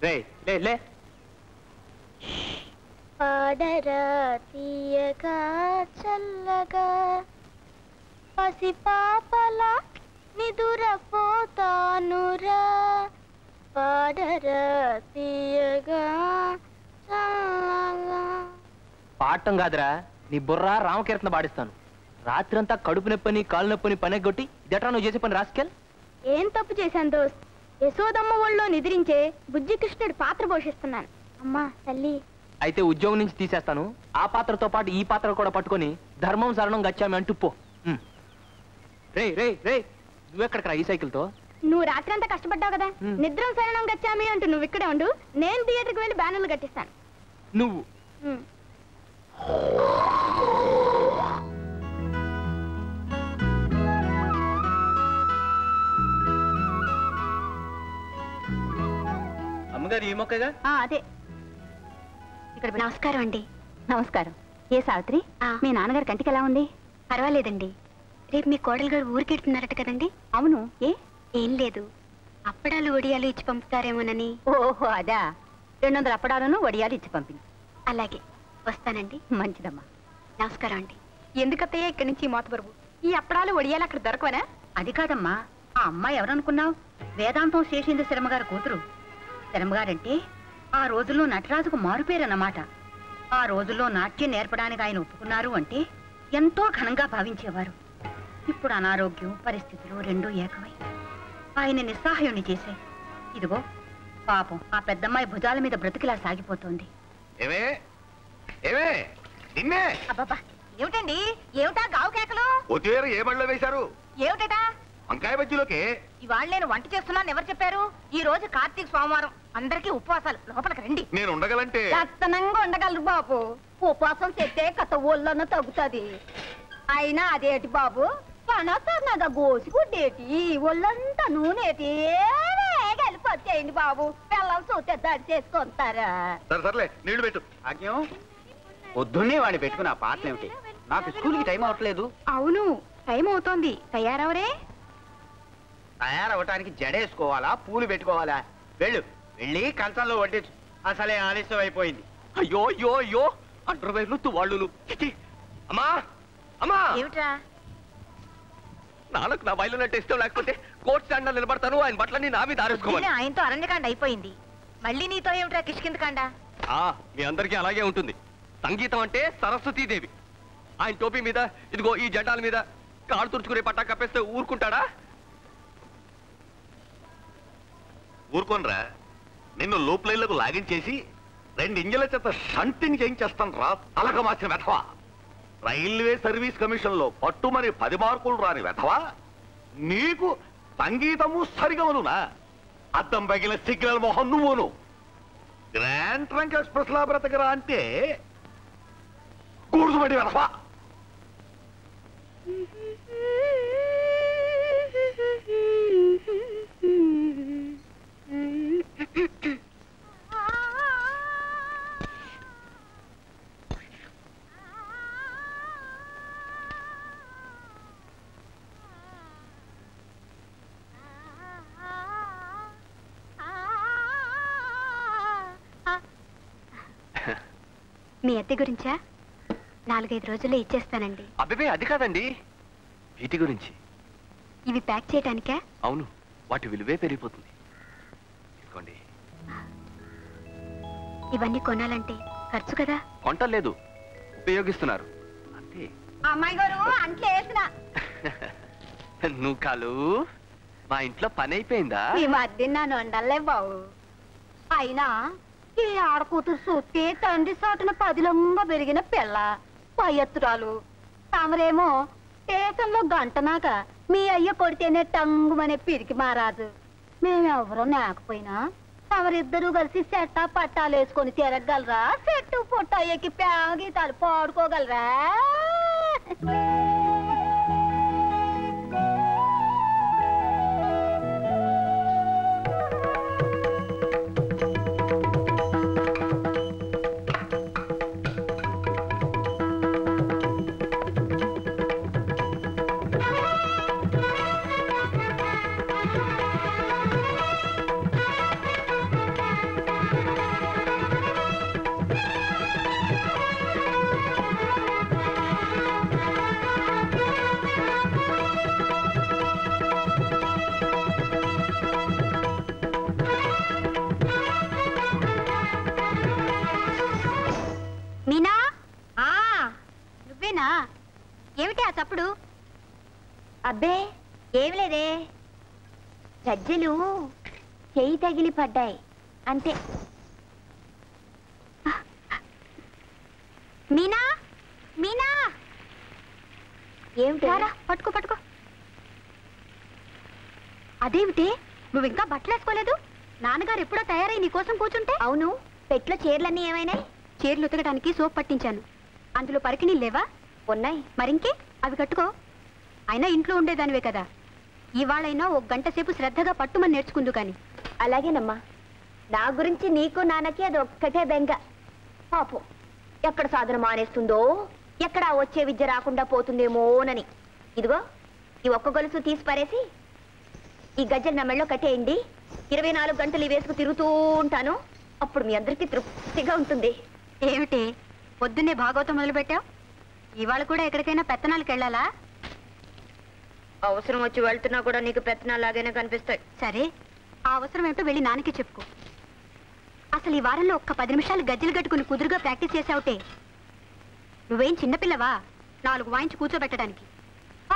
లే పాడరా తీయగా చల్లగా పసి పాపలా నిదురపోతానురా పాడరా తీయగా చల్లగా. పాడటం కాదురా, నీ బుర్ర రామకీర్తన పాడిస్తాను. రాత్రంతా కడుపు నొప్పని కాలు నొప్పని పనెగొట్టి ఇదట్రా నువ్వు చేసే పని రాసుకెళ్ళి. ఏం తప్పు చేశాను దోస్త్? యశోదమ్మ ఒళ్ళో నిద్రించే బుజ్జి కృష్ణుడి పాత్ర పోషిస్తున్నాను. అమ్మా తల్లి. అయితే ఉద్యోగం నుంచి తీసేస్తాను. ఆ పాత్రతో పాటు ఈ పాత్ర కూడా పట్టుకొని ధర్మం శరణం గచ్చామి అంటూ పో. రే రే రే నువ్వెక్కడికి రా ఈ సైకిల్తో? నువ్వు రాత్రంతా కష్టపడ్డావు కదా, నిద్రం శరణం గచ్చామి అంటూ నువ్వు ఇక్కడే ఉండు, నేను థియేటర్కి వెళ్ళి బ్యానర్లు కట్టిస్తాను. నువ్వు అమ్మగారు ఈ మొక్కగా? అదే. ఇక్కడ నమస్కారం అండి. నమస్కారం. ఏ సావిత్రి, మీ నాన్నగారి కంటికి ఎలా ఉంది? పర్వాలేదండి. రేపు మీ కోడలు గారు ఊరికెడుతున్నారట కదండి? అవును. ఏం లేదు, అప్పడాలు వడియాలు ఇచ్చి పంపుతారేమోనని. ఓహో అదా. 200 అప్పడాలను వడియాలు ఇచ్చి పంపింది. అలాగే, వస్తానండి. మంచిదమ్మా. నమస్కారం అండి. ఎందుకత్తయ్యా ఇక్కడి నుంచి మోతబరువు? ఈ అప్పడాలు వడియాలు అక్కడ దొరకవనా? అది కాదమ్మా, ఆ అమ్మాయి ఎవరనుకున్నావు? వేదాంతం శేషేంద్ర శర్మగారి కూతురు. శర్మగారంటే ఆ రోజుల్లో నటరాజుకు మారుపేరన్నమాట. ఆ రోజుల్లో నాట్యం నేర్పడానికి ఆయన ఒప్పుకున్నారు అంటే ఎంతో ఘనంగా భావించేవారు. ఇప్పుడు అనారోగ్యం పరిస్థితులు రెండూ ఏకమై ఆయన నిస్సహాయుణ్ణి చేశాయి. ఇదిగో పాపం ఆ పెద్దమ్మాయి భుజాల మీద బ్రతికిలా సాగిపోతోంది. అబ్బబ్బా, ఏమిటండి? ఏమిటా గావు కేకలు? ఏ బండ్లో వేశారు? ఏమిటా? వంకాయ బజ్జీలోకి. ఇవాళ నేను వంట చేస్తున్నాను ఎవరు చెప్పారు? ఈ రోజు కార్తీక సోమవారం, అందరికీ ఉపవాసాలు. లోపలికి రండి. నేను ఉండగలంటే లక్షణంగా ఉండగలరు బాబు. ఉపవాసం చెప్తే కథ ఒళ్ళన్న తగ్గుతుంది. అయినా అదేటి బాబు, పనసన్నగా గోసిగుడ్డేటి, ఒళ్ళంతా నూనెటి కలిపొచ్చేయండి బాబు. పిల్లలు చూస్తే దాడి చేసుకుంటారా? సర్లే నీళ్లు పెట్టు. ఆజ్ఞం పొద్దున్నే వాడిని పెట్టుకుని ఆ పాటలు ఏమిటి? నాకు స్కూల్కి టైం అవట్లేదు. అవును, టైం అవుతోంది. తయారవరే? తయారవటానికి జడేసుకోవాలా, పూలు పెట్టుకోవాలా? వెళ్ళి కంచంలో వడ్డించు. అసలే ఆలస్యం అయిపోయింది. అయ్యో అయ్యో అయ్యో అంటర్వేర్లు తువాళ్ళు. అమ్మా అమ్మా, ఏమిట్రా? నాన్నకు నా బయలు అంటే ఇష్టం లేకపోతే కోర్టు స్టాండ్ నిలబడతాను. ఆయన బట్టలన్నీ నా మీద ఆరేసుకోవాలి. ఆయనతో అరణ్యకాండ అయిపోయింది, మళ్ళీ నీతో ఏమిట్రా కిష్కిందకాండ? మీ అందరికీ అలాగే ఉంటుంది. సంగీతం అంటే సరస్వతీదేవి. ఆయన టోపీ మీద ఇదిగో ఈ జెండాల మీద కాళ్ళు తుడుచుకునే పట్టా కప్పేస్తే ఊరుకుంటాడా? ఊరుకోనరా. నిన్ను లూప్ లైన్లకు లాగించేసి 2 ఇంజల చేత షంటింగ్ చేయించేస్తాను రా తలక మార్చిన వెధవా. రైల్వే సర్వీస్ కమిషన్ లో పట్టుమని 10 మార్కులు రాని వెధవా. నీకు సంగీతము సరిగమనునా? అద్దం పగిలిన సిగ్నల్ మొహం నువ్వును. గ్రాండ్ ట్రంక్ ఎక్స్ప్రెస్ లా బ్రతకరా అంటే కూర్చుబడి వెధవా. మీ అద్దె గురించా? 4-5 రోజుల్లో ఇచ్చేస్తానండి. అబ్బే అది కాదండి, వీటి గురించి. ఇవి ప్యాక్ చేయటానికా? అవును, వాటి విలువే పెరిగిపోతుంది. ఇదిగోండి. ఇవన్నీ కొనాలంటే ఖర్చు కదా? కొంటలేదు, ఉపయోగిస్తున్నారు అంతే. అమ్మాయి గారు అంట్లో వేసిన నువ్వు కాలు మా ఇంట్లో పని అయిపోయిందా? ఈ మధ్య నన్ను వండలే బావు. అయినా ఈ ఆడకూతురు చూస్తే తండ్రి సాటున పదిలంగా పెరిగిన పిల్ల పయ్యత్తురాలు. తమరేమో స్టేషన్లో గంటనాక మీ అయ్య కొడితేనే టంగుమనే పిరికి మారాదు. మేమెవరో లేకపోయినా తమరిద్దరూ కలిసి చెట్టా పట్టాలు వేసుకొని తిరగలరా? చెట్టు పొట్ట ఎక్కి గీతాలు పాడుకోగలరా? చప్పుడు? అబ్బే ఏమి లేదే, గజ్జెలు చెయ్యి తగిలి పడ్డాయి అంతే. మీనా, మీనా, ఏమిటి? పట్టుకో పట్టుకో. అదేమిటి నువ్వు ఇంకా బట్టలు వేసుకోలేదు? నాన్నగారు ఎప్పుడో తయారై నీకోసం కూర్చుంటే. అవును, పెట్లో చీరలన్నీ ఏమైనాయి? చీరలు ఉతకడానికి సోప్ పట్టించాను. అందులో పరికిణీలు లేవా? ఉన్నాయి. మరింకే అవి కట్టుకో. అయినా ఇంట్లో ఉండేదానివే కదా, ఇవాళైనా ఒక గంట సేపు శ్రద్ధగా పట్టుమని నేర్చుకుందు కాని. అలాగేనమ్మా. నా గురించి నీకు నాన్నకి అది ఒక్కటే బెంగ. పాపం ఎక్కడ సాధన మానేస్తుందో, ఎక్కడ వచ్చే విద్య రాకుండా పోతుందేమోనని. ఇదిగో ఈ ఒక్క గొలుసు తీసి పారేసి ఈ గజ్జలు నా మెళ్ళో కట్టేయండి. 24 గంటలు ఈ వేసుకు తిరుగుతూ ఉంటాను. అప్పుడు మీ అందరికీ తృప్తిగా ఉంటుంది. ఏమిటి పొద్దున్నే భాగవతం మొదలుపెట్టావు? ఇవాళ కూడా ఎక్కడికైనా పెత్తనాలకు వెళ్ళాలా? అవసరం వచ్చి వెళ్తున్నా కూడా నీకు పెత్తనాలాగానే కనిపిస్తాయి. సరే, ఆ అవసరం ఏమిటో వెళ్ళి నాన్నకి చెప్పుకో. అసలు ఈ వారంలో ఒక్క 10 నిమిషాలు గజ్జలు కట్టుకుని కుదురుగా ప్రాక్టీస్ చేసావుటే. నువ్వేం చిన్నపిల్లవా 4 వాయించి కూర్చోబెట్టడానికి?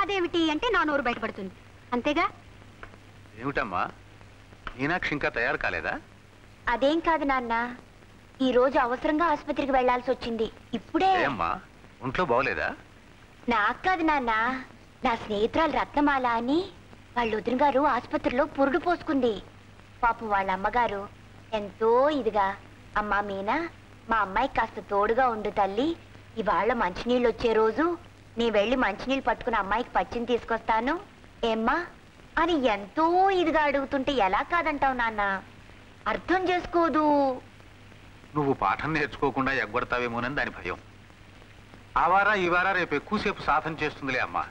అదేమిటి అంటే నా నోరు బయటపడుతుంది అంతేగా. ఏమిటమ్మా, మీనాక్షి ఇంకా తయారు కాలేదా? అదేం కాదు నాన్న, ఈ రోజు అవసరంగా ఆసుపత్రికి వెళ్లాల్సి వచ్చింది. ఇప్పుడే. అమ్మా, ఒంట్లో బాగోలేదా? నాకు కాదు నాన్న, నా స్నేహితురాలు రత్నమాల అని వాళ్ళ వదిన గారు ఆసుపత్రిలో పురుడు పోసుకుంది. పాపం వాళ్ళ అమ్మగారు ఎంతో ఇదిగా, అమ్మా మీనా, మా అమ్మాయికి కాస్త తోడుగా ఉండు తల్లి, ఇవాళ మంచినీళ్ళు వచ్చే రోజు నీ వెళ్ళి మంచినీళ్ళు పట్టుకుని అమ్మాయికి పచ్చిని తీసుకొస్తాను ఏమ్మా అని ఎంతో ఇదిగా అడుగుతుంటే ఎలా కాదంటావు నాన్న? అర్థం చేసుకోదు. నువ్వు పాఠం నేర్చుకోకుండా ఎగ్గొడతావేమోనని దాని భయం. ఆ వారా ఈ వారా రేపు ఎక్కువసేపు సాధన చేస్తుందిలే అమ్మా.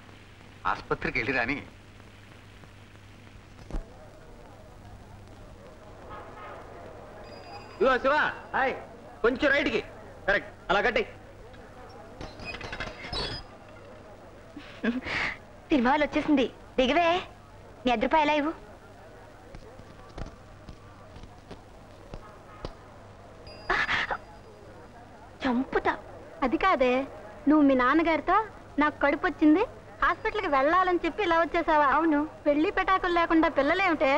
ఆసుపత్రికి వెళ్ళి రాని. ఇదిగో శివ, హాయ్, కొంచెం రైట్కి. కరెక్ట్, అలా కట్టి. సినిమాలు వచ్చేసింది, దిగవే. నీ రూపాయలు ఎలా ఇవ్వు? చంపుతా. అది కాదే, నువ్వు మీ నాన్నగారితో నాకు కడుపు వచ్చింది, హాస్పిటల్కి వెళ్ళాలని చెప్పి ఇలా వచ్చేసావా? అవును. పెళ్లి పెటాకులు లేకుండా పిల్లలేమిటే?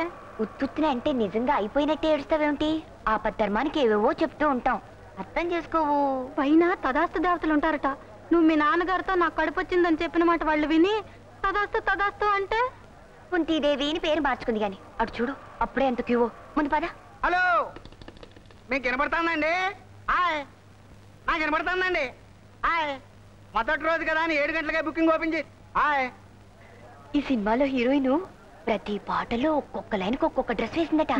ఉత్తుత్తిన అంటే నిజంగా అయిపోయినట్టే ఏడుస్తావేమిటి? ఆపద్ధర్మానికి ఏవేవో చెప్తూ ఉంటాం, అర్థం చేసుకోవు. పైన తదాస్తు దేవతలు ఉంటారట. నువ్వు మీ నాన్నగారితో నాకు కడుపు వచ్చిందని చెప్పిన మాట వాళ్ళు విని తదాస్తు తదాస్తు అంటే కుంతీదేవి అని పేరు మార్చుకుంది. గాని అటు చూడు, అప్పుడే ఎంత క్యూవో. ముందు పద. హలో, మీకు వినపడుతుందండి? హాయ్, నాకు వినపడుతుందండి. హాయ్, మొదటి రోజు కదా అని 7 గంటలకే బుకింగ్ ఓపెన్ చేసి. హాయ్, ఈ సినిమాలో హీరోయిన్ ప్రతి పాటలో ఒక్కొక్క లైన్కి ఒక్కొక్క డ్రెస్ వేసిందట.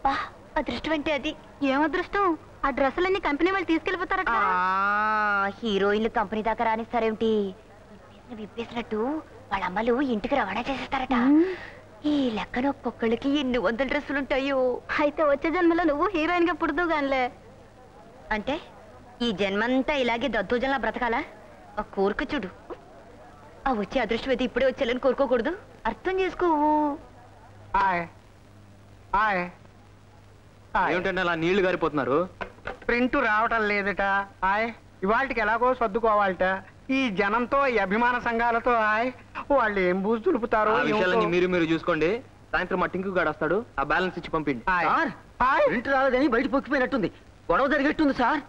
బా, అదృష్టం అంటే అది. ఏం అదృష్టం? ఆ డ్రెస్సులన్నీ కంపెనీ వాళ్ళు తీసుకెళ్ళిపోతారట. హీరోయిన్లు కంపెనీ దాకా రానిస్తారేమిటి? విప్పేసినట్టు వాళ్ళ అమ్మలు ఇంటికి రవాణా చేసేస్తారట. ఈ లెక్కన ఒక్కొక్కళ్ళకి ఎన్ని 100 డ్రెస్సులుంటాయో. అయితే వచ్చే జన్మలో నువ్వు హీరోయిన్ గా పుడుతూ గానిలే. అంటే ఈ జన్మంతా ఇలాగే దద్దోజనలా బ్రతకాలా? ఆ కోరిక చూడు. ఆ వచ్చే అదృష్టం అయితే ఇప్పుడే వచ్చేయాలని కోరుకోకూడదు. అర్థం చేసుకోవు. Hi hi. ఏమిటంటే అలా నీళ్లు గారిపోతున్నారు? ప్రింట్ రావటం లేదట. హాయ్, ఇవాళకి ఎలాగో సర్దుకోవాలట. ఈ జనంతో, ఈ అభిమాన సంఘాలతో హాయ్, వాళ్ళు ఏం బూజు దులుపుతారో. ఆ విషయాలన్నీ మీరు చూసుకోండి. సాయంత్రం మా టింకు గాడు వస్తాడు, ఆ బ్యాలెన్స్ ఇచ్చి పంపిండి. ప్రింట్ రాలేదని బయట పొక్కిపోయినట్టుంది, గొడవ జరిగేట్టుంది సార్.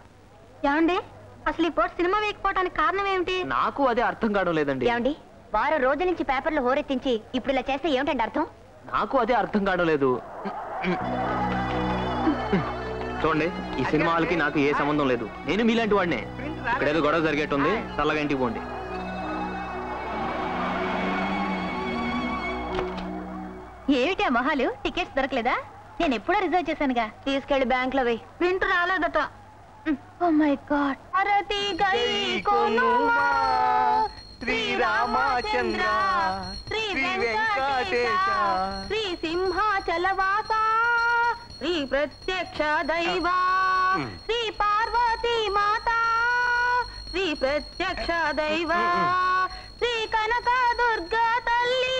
ఏమండి, అసలు ఈ పూట సినిమా వేయకపోవడానికి కారణం ఏమిటి? నాకు అదే అర్థం కావడం లేదండి. ఏమండి, వారం రోజుల నుంచి పేపర్లు హోరెత్తించి ఇప్పుడు ఇలా చేస్తే ఏమిటండి అర్థం? నాకు అదే అర్థం కావడం లేదు. చూడండి, ఈ సినిమాలకి నాకు ఏ సంబంధం లేదు. నేను మీలాంటి వాడినే. ఇక్కడేదో గొడవ జరిగేట్టుంది, చల్లగా ఇంటికి పోండి. ఏమిటి మొహాలు? టికెట్స్ దొరకలేదా? నేను ఎప్పుడో రిజర్వ్ చేశానుగా. తీసుకెళ్లి బ్యాంక్ లో వేయి. ప్రింట్ రాలేదట. Oh my God. భారతి గై కొనుమా శ్రీ రామచంద్ర శ్రీ వెంకటేశ శ్రీ సింహాచలవాస శ్రీ ప్రత్యక్ష దైవా శ్రీ పార్వతీ మాత శ్రీ ప్రత్యక్ష దైవా శ్రీ కనక దుర్గా తల్లి.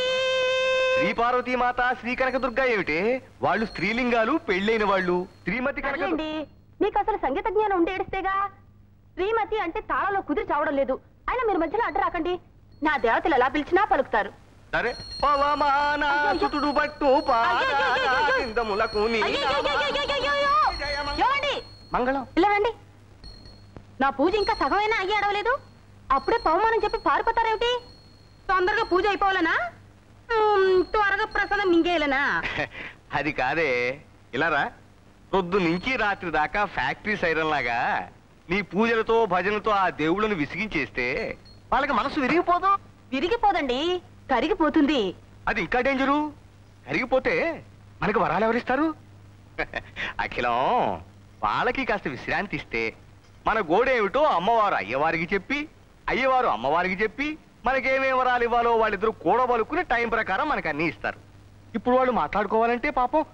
శ్రీ పార్వతీ మాత, శ్రీ కనకదుర్గ ఏమిటి? వాళ్ళు స్త్రీలింగాలు, పెళ్ళైన వాళ్ళు. శ్రీమతి కనక. నీకు అసలు సంగీత జ్ఞానం ఉంటే ఏడిస్తేగా. శ్రీమతి అంటే తాళంలో కుదిరి చావడం లేదు. అయినా మీరు మధ్యలో అడ్డు రాకండి. నా దేవతలు ఎలా పిలిచినా పలుకుతారు. సరే పవమానాసుతుడు బట్టు పాదములకు ఏమండి? మంగళం. ఇలా రండి. నా పూజ ఇంకా సగమైనా అయ్యి అడవలేదు, అప్పుడే పవమానం చెప్పి పారిపోతారేమిటి? తొందరగా పూజ అయిపోవాలనా? త్వరగా ప్రసాదం మింగేయాలనా? అది కాదే, ఇలారా. పొద్దు నుంచి రాత్రి దాకా ఫ్యాక్టరీ సైరన్ లాగా నీ పూజలతో భజనతో ఆ దేవుళ్ళను విసిగించేస్తే వాళ్ళకి మనసు విరిగిపోదు. విరిగిపోదండి, కరిగిపోతుంది. అది ఇంకా డేంజరు. కరిగిపోతే మనకి వరాలు ఎవరిస్తారు? అఖిలం, వాళ్ళకి కాస్త విశ్రాంతి ఇస్తే మన గోడేమిటో అమ్మవారు అయ్యవారికి చెప్పి, అయ్యవారు అమ్మవారికి చెప్పి మనకేమేం వరాలు ఇవ్వాలో వాళ్ళిద్దరూ కూడబలుకుని టైం ప్రకారం మనకు అన్ని ఇస్తారు. ఇప్పుడు వాళ్ళు మాట్లాడుకోవాలంటే పాపం